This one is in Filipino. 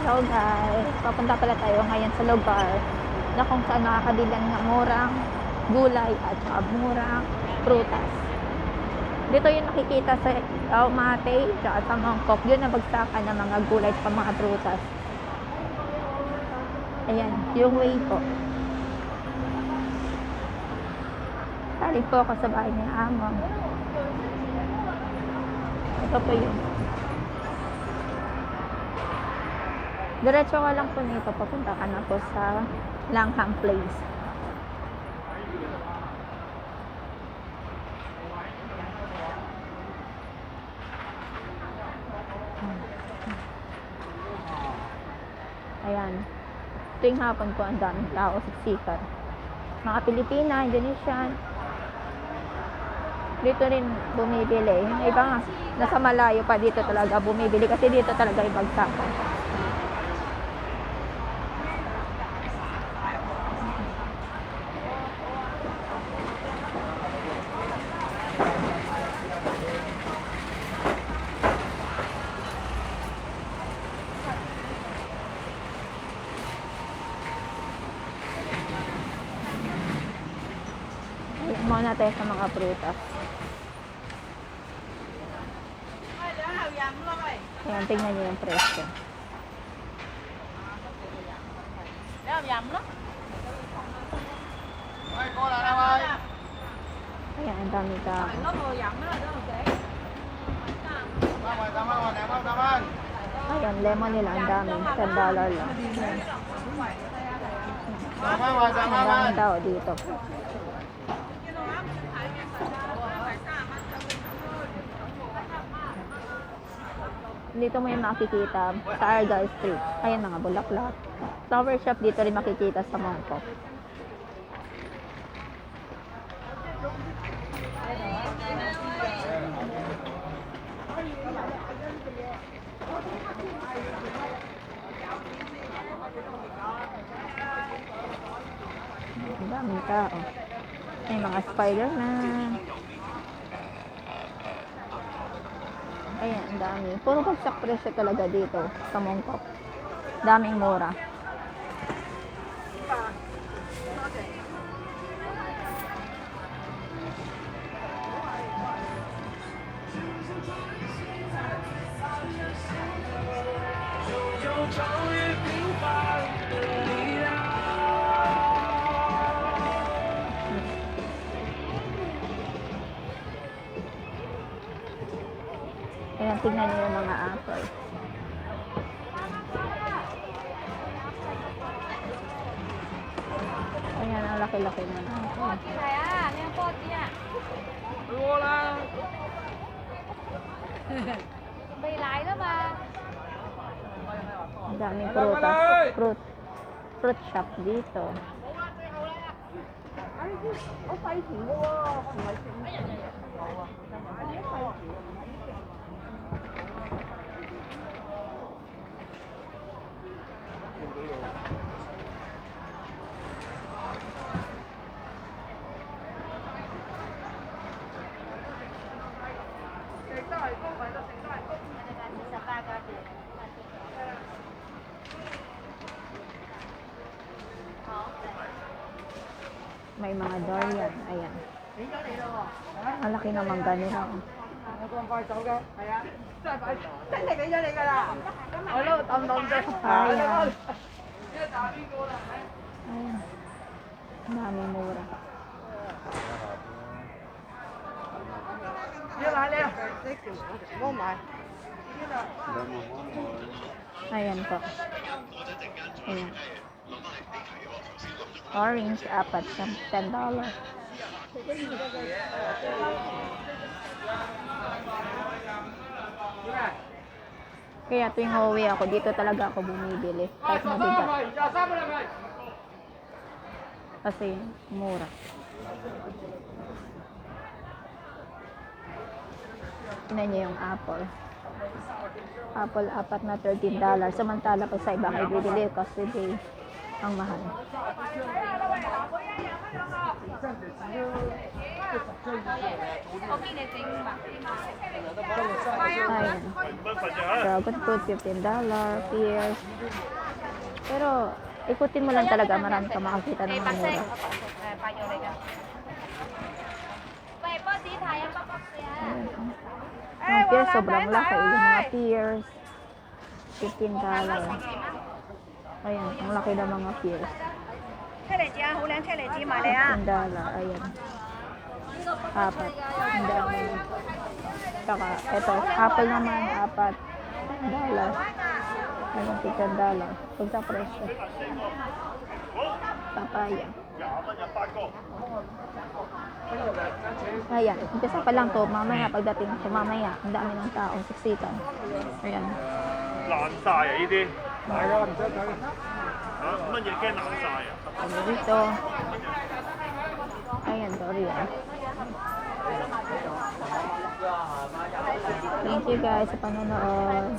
Hello guys, papunta pala tayo ngayon sa lugar na kung saan makakabilan ng murang gulay at saka murang prutas. Dito yung nakikita sa Aumate at sa Mangkok, yun nabagsakan ng mga gulay at mga prutas. Ayan, yung way po. Saling po ako sa bahay ni Amo. Ito po yun. Diretso ka lang po nito, papunta ka na po sa Langham Place. Ayan. Tuwing hapon po ang daming tao sa sikat. Mga Pilipina, Indonesian. Dito rin bumibili. Yung iba nga, nasa malayo pa dito talaga bumibili kasi dito talaga ibagsakan. Muna tayo sa mga prutas. Ayan, tingnan nyo yung presyo. Ayan, ang dami tao. Ayan, lemon nila, ang dami. $10 lang. Ang daming tao dito. Dito mo yung makikita sa Argyle Street. Ayan, mga bulaklak. Flower shop dito rin makikita sa Mangkok. Ang daming tao. May mga Spider-Man. Ayan, ang dami. Puro bagsak presyo talaga dito sa Mangkok. Daming mura. Ayan, tignan niyo yung mga apple. Ayan, ang laki-laki na apple. Ang daming prutas. Fruit shop dito. May mga durian. Ayan. Ang laki naman ganito. Ayan. Ayan. Ang daming mura. Ayan po. Ayan. Orange, apat sa $10. Kaya tuwing uuwi ako, dito talaga ako bumibili. Kahit mabigat. Kasi mura. Tignan niyo yung apple. Apple, apat na $13. Samantala pag sa iba kayo bibili kasi ang mahal. Ayan. Dragon fruit, $15. Pears. Pero, ikutin mo lang talaga. Marami ka makakita ng mga mura. Ayan. Yung pears, sobrang laki. Yung mga pears, $15. Ayan, ang laki ng mga pears. 车厘子啊，好靚車厘子買嚟啊！ $10. Ayan. Apat. Ang dami. Saka, eto, apple naman, apat. $10. Ayan, $10. Pag sa presyo. Papaya. Ayan, umpisa pa lang to. Mamaya, pagdating ko mamaya, ang dami ng tao, siksikan. Ayan. 爛晒啊！呢啲係啊，唔使睇嚇乜嘢驚爛晒啊？ Ano dito? Ayan, sorry ah. Thank you guys sa panonood.